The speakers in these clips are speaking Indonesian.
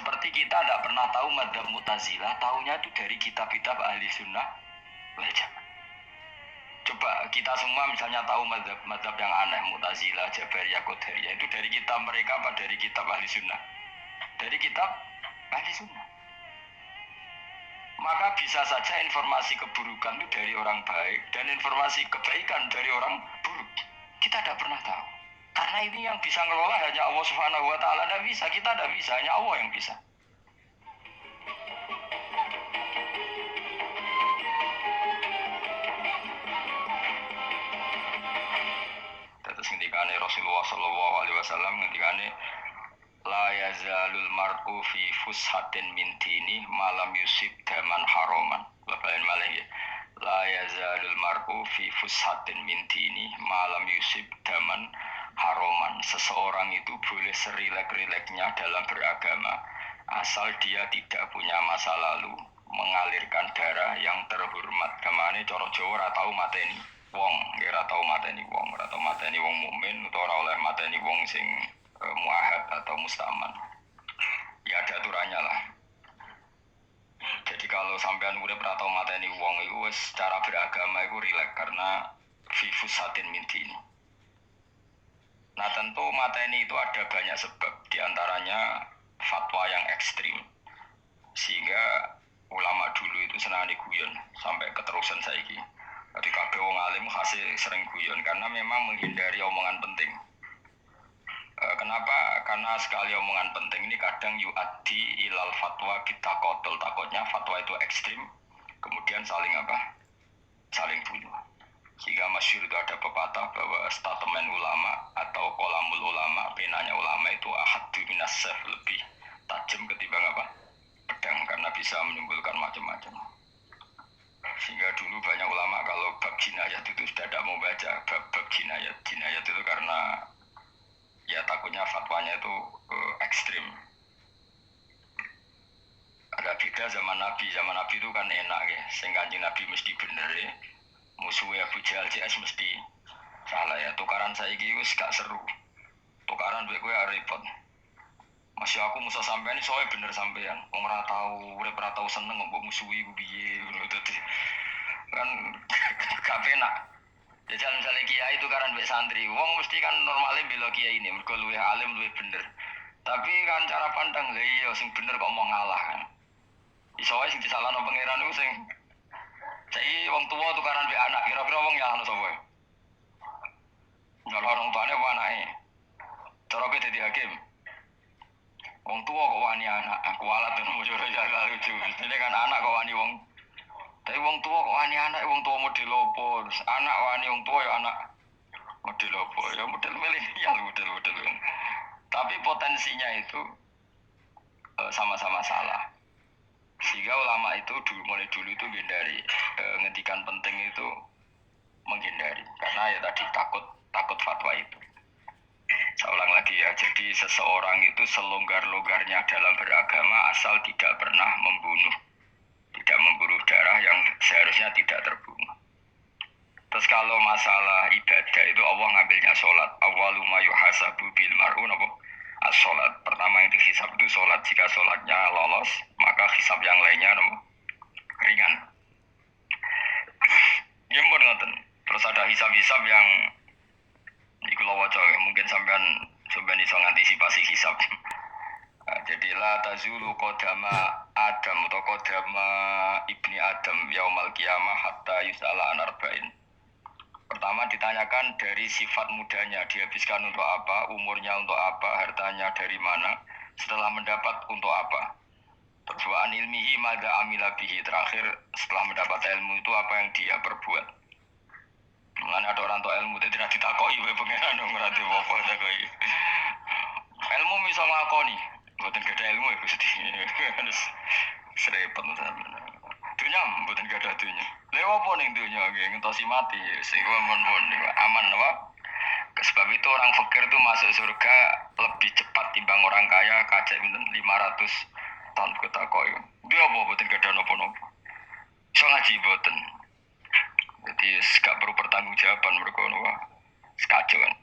Seperti kita tidak pernah tahu madzhab Mu'tazilah, tahunya itu dari kitab-kitab ahli sunnah wal jamaah. Coba kita semua misalnya tahu madzhab yang aneh, Mu'tazilah, Jabariyah, Qadariyah, itu dari kitab mereka apa dari kitab ahli sunnah? Dari kitab ahli sunnah. Maka bisa saja informasi keburukan itu dari orang baik dan informasi kebaikan dari orang buruk. Kita tidak pernah tahu. Karena ini yang bisa ngelola hanya Allah Subhanahu wa taala, tidak bisa, kita tidak bisa, hanya Allah yang bisa. Terus ngendikane Rasulullah sallallahu alaihi wasallam ngendikane la yazalul mar'u fi fushatin min dini malam yusib daman haroman. Lebaran malah ya. La yazalul mar'u fi fushatin min dini malam yusib daman haroman. Seseorang itu boleh serilek-rileknya dalam beragama asal dia tidak punya masa lalu mengalirkan darah yang terhormat. Kemana cara Jawa ora tau mateni wong, ora tau mateni wong, ora tau mateni wong mukmin utawa ora oleh mateni wong sing muahad atau mustaman. Ya ada aturannya lah. Jadi kalau sampean urip ora tau mateni wong iku wis secara beragama iku rileks karena fi fusatin min dini. Nah tentu mateni itu ada banyak sebab, diantaranya fatwa yang ekstrim. Sehingga ulama dulu itu senang guyon sampai keterusan saiki. Jadi kabeh wong alim hasil sering guyon karena memang menghindari omongan penting. Kenapa? Karena sekali omongan penting ini kadang yu'addi ilal fatwa kita kotel. Takutnya fatwa itu ekstrim, kemudian saling apa? Saling bunuh. Sehingga masyhur itu ada pepatah bahwa statement ulama atau kolamul ulama, penanya ulama itu ahaddu minas sayf, lebih tajam ketimbang apa? Pedang, karena bisa menimbulkan macam-macam. Sehingga dulu banyak ulama kalau bab jinayat itu sudah tidak mau baca bab jinayat. Jinayat itu karena ya takutnya fatwanya itu ekstrim. Ada beda zaman Nabi itu kan enak ya, sehingga Nabi mesti bener ya. Musuhnya Abu Jahal CS mesti salah ya. Tukaran saiki wis gak seru. Tukaran mek kowe repot. Masih aku musuh sampean soalnya bener sampean. Wong ora tau urip ora tau seneng mbok musuhi ku piye ngono dadi. Kan gak penak. Jajal misalnya kiai tukaran mek santri, wong mesti kan normalnya bela kiai ini, mergo luwih alim luwih bener. Tapi kan cara pandang lha iya sing bener kok mau ngalah kan. Iso wae sing disalahno pangeran iku sing saiki wong tuwa tukaran mek anak, kira-kira wong nyalahno sapa? Nyalahno orang tuane apa anake? Cara kowe dadi hakim. Wong tuwa kok wani anak, aku alat ngono jaga lucu. Ini kan anak kok wani wong. Tapi wong tua kok wani anak, wong tua model opo? Anak wani wong tua ya anak model opo? Ya model milenial model. Tapi potensinya itu sama-sama salah. Sehingga ulama itu mulai dulu itu menghindari ngedikan penting itu menghindari karena ya tadi takut fatwa itu. Saya ulang lagi ya, jadi seseorang itu selonggar-longgarnya dalam beragama asal tidak pernah membunuh darah yang seharusnya tidak terbunuh. Terus kalau masalah ibadah itu Allah ngambilnya sholat. Awwalu ma yuhasabu bil mar'u napa? As-sholat. Pertama yang dihisab itu sholat. Jika sholatnya lolos, maka hisab yang lainnya napa? Ringan. Ya pun ngoten. Terus ada hisab-hisab yang iku waca mungkin sampean iso ngantisipasi hisab. Jadi la tazulu qadama Adam atau qadama ibni Adam yaumal qiyamah hatta yus'ala an arba'in. Pertama ditanyakan dari sifat mudanya, dihabiskan untuk apa, umurnya untuk apa, hartanya dari mana, setelah mendapat untuk apa. Terus wa an ilmihi madza amila bihi, terakhir setelah mendapat ilmu itu apa yang dia perbuat. Mulane ada orang tua ilmu itu tidak ditakoki wae pengenan ora apa takoki. Ilmu bisa nglakoni, mboten gadah ilmu ya Gusti. Harus serepet tenan. Dunya mboten gadah dunya. Lha opo ning dunya nggih ngentosi mati sing mun aman apa? Sebab itu orang fakir itu masuk surga lebih cepat timbang orang kaya kacek 500 tahun ketakoki. Dia apa mboten gadah napa-napa. Iso ngaji mboten. Jadi gak perlu pertanggungjawaban mereka napa. Sekacau kan.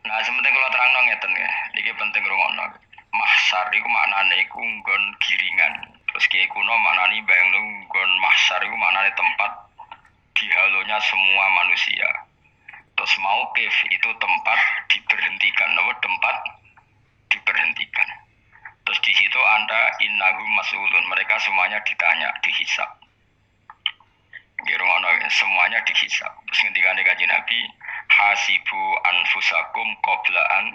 Nah, sementing kalau terang ngeten ya, ini penting rungokno. mahsyar iku maknane iku nggon giringan. Terus kiai kuno maknani bayangno nggon mahsyar iku maknane tempat dihalonya semua manusia. Terus mauqif itu tempat diberhentikan, tempat diberhentikan. Terus di situ Anda innahum mas'ulun, mereka semuanya ditanya, dihisab. Semuanya dihisab. Terus ngendikane Kanjeng Nabi, hasibu anfusakum qabla an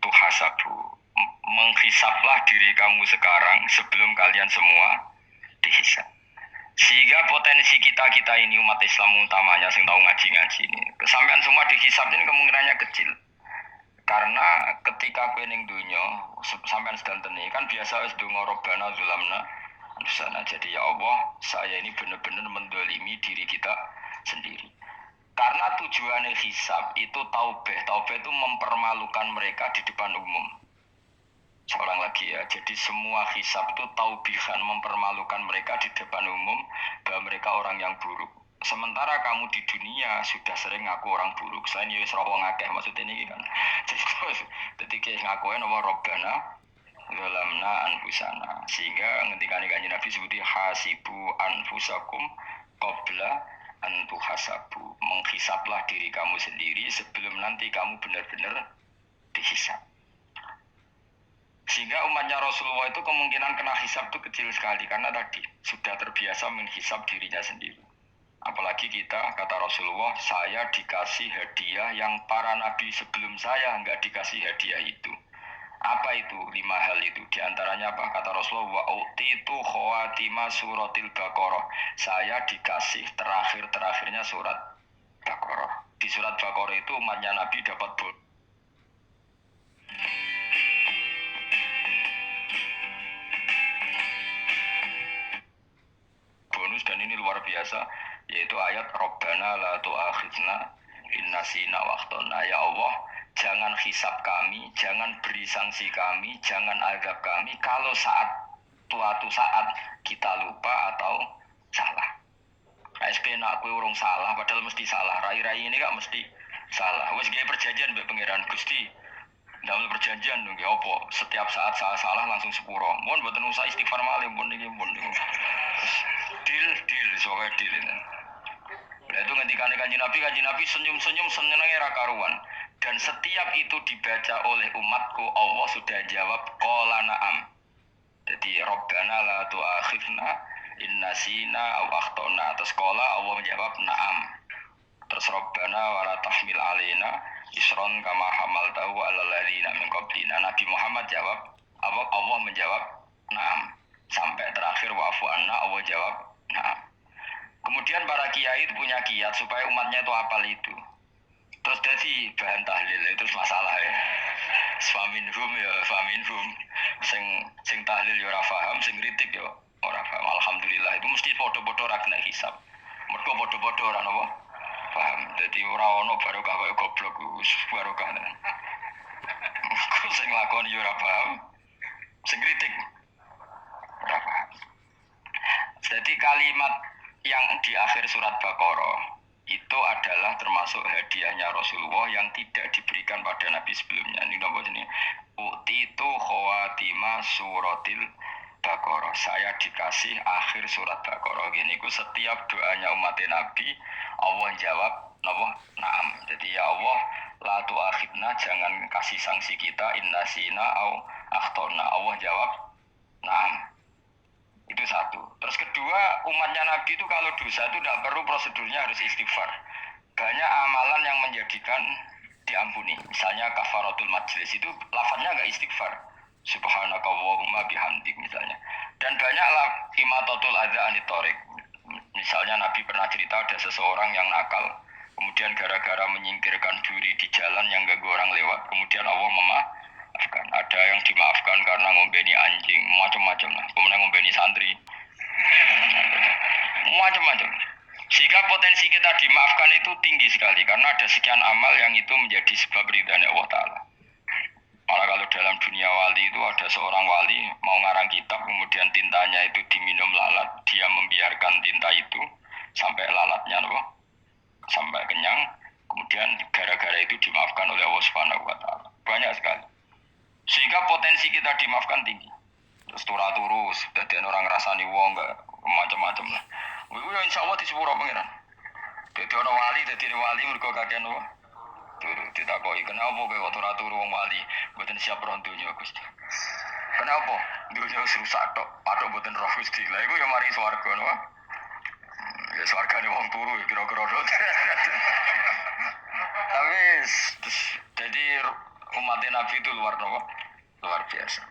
tuhasabu. Menghisablah diri kamu sekarang sebelum kalian semua dihisab. Sehingga potensi kita ini umat Islam utamanya yang tahu ngaji-ngaji ini, kesampean semua dihisab ini kemungkinannya kecil. Karena ketika kowe ning donya sampean sedanten kan biasa wis donga robbana zulamna anfusana. Jadi ya Allah, saya ini benar-benar mendolimi diri kita sendiri. Karena tujuannya hisab itu taubeh. Taubeh itu mempermalukan mereka di depan umum. Seorang lagi ya, jadi semua hisab itu taubihan, mempermalukan mereka di depan umum bahwa mereka orang yang buruk. Sementara kamu di dunia sudah sering ngaku orang buruk. Selain ya wis wong akeh maksudnya ini kan. Jadi kayak ngakuin nama Robbana zalamna anfusana. Sehingga ngendikane Kanjeng Nabi sebuti hasibu anfusakum qabla an tuhasabu. Menghisablah diri kamu sendiri sebelum nanti kamu benar-benar dihisab. Sehingga umatnya Rasulullah itu kemungkinan kena hisab itu kecil sekali karena tadi sudah terbiasa menghisab dirinya sendiri. Apalagi kita, kata Rasulullah, saya dikasih hadiah yang para nabi sebelum saya enggak dikasih hadiah itu. Apa itu? 5 hal itu. Di antaranya apa? Kata Rasulullah, wa utitu khawatima suratil Baqarah. Saya dikasih terakhir-terakhirnya surat Baqarah. Di surat Baqarah itu umatnya nabi dapat bonus dan ini luar biasa, yaitu ayat Rabbana la tu'akhidna in nasina wa akhtana. Ya Allah, jangan hisab kami, jangan beri sanksi kami, jangan azab kami kalau suatu saat kita lupa atau salah. ASP nak kowe urung salah padahal mesti salah. Rai-rai ini gak mesti salah. Wis gawe perjanjian mbek pangeran Gusti. Dalam perjanjian dong, ya apa? Setiap saat salah langsung sepuro. Mohon buatan usah istighfar malih, mohon ini, mohon. Deal, soalnya deal ini. Nah itu ngendikan Kanjeng Nabi senyum-senyum senengnya ra karuan. Dan setiap itu dibaca oleh umatku, Allah sudah jawab qala na'am. Jadi Rabbana la tu'akhidna in nasina aw akhtana. Terus qala Allah menjawab na'am. Terus Rabbana wa la tahmil alaina isron kama hamaltahu alal ladzina min qablina. Nabi Muhammad jawab, Allah menjawab na'am. Sampai terakhir wa'fu anna, Allah jawab na'am. Kemudian para kiai itu punya kiat supaya umatnya itu hafal itu. Terus jadi bahan tahlil itu masalah ya. Faminhum. Sing tahlil ya ora paham, sing kritik ya ora paham. Alhamdulillah itu mesti podo-podo ra kena hisab. Mergo podo-podo ora napa paham. Jadi ora ono barokah kaya goblok wis barokah. Sing lakoni ya ora paham, sing kritik ora paham. Jadi kalimat yang di akhir surat Baqarah itu adalah termasuk hadiahnya Rasulullah yang tidak diberikan pada Nabi sebelumnya. Ini apa jenis? Utitu khawatima suratil Baqarah. Saya dikasih akhir surat Baqarah. Gini ku setiap doanya umat Nabi Allah jawab na'am. Jadi ya Allah la tu'akhidna, jangan kasih sanksi kita innasina au akhtona. Allah jawab na'am. Itu satu. Terus kedua, umatnya Nabi itu kalau dosa itu tidak perlu prosedurnya harus istighfar. Banyak amalan yang menjadikan diampuni. Misalnya kafaratul majlis itu lafadznya agak istighfar. Subhanaka Allahumma bihamdik misalnya. Dan banyaklah imatatul adza anit thoriq. Misalnya Nabi pernah cerita ada seseorang yang nakal, kemudian gara-gara menyingkirkan duri di jalan yang ganggu orang lewat, kemudian Allah memaafkan. Ada yang dimaafkan karena ngombeni anjing, macam-macam lah. Kemudian ngombeni santri, macam-macam. Sehingga potensi kita dimaafkan itu tinggi sekali karena ada sekian amal yang itu menjadi sebab ridhanya Allah Ta'ala. Malah kalau dalam dunia wali itu ada seorang wali mau ngarang kitab, kemudian tintanya itu diminum lalat, dia membiarkan tinta itu sampai lalatnya sampai kenyang, kemudian gara-gara itu dimaafkan oleh Allah Subhanahu wa Ta'ala. Banyak sekali. Sehingga potensi kita dimaafkan tinggi. Terus turu jadi orang ngrasani wong enggak macam-macam lah. Kuwi insya Allah disepuro pangeran. Jadi orang wali, jadi wali mergo kakean apa? Turu ditakoki, kenapa kowe kok ora turu wong wali? Mboten siap roh donya Gusti. Kenapa? Donya wis rusak tok, patok mboten roh Gusti. Lah iku ya mari swarga napa? Ya swargane wong turu ya kira-kira dot. Tapi jadi umat Nabi itu luar biasa.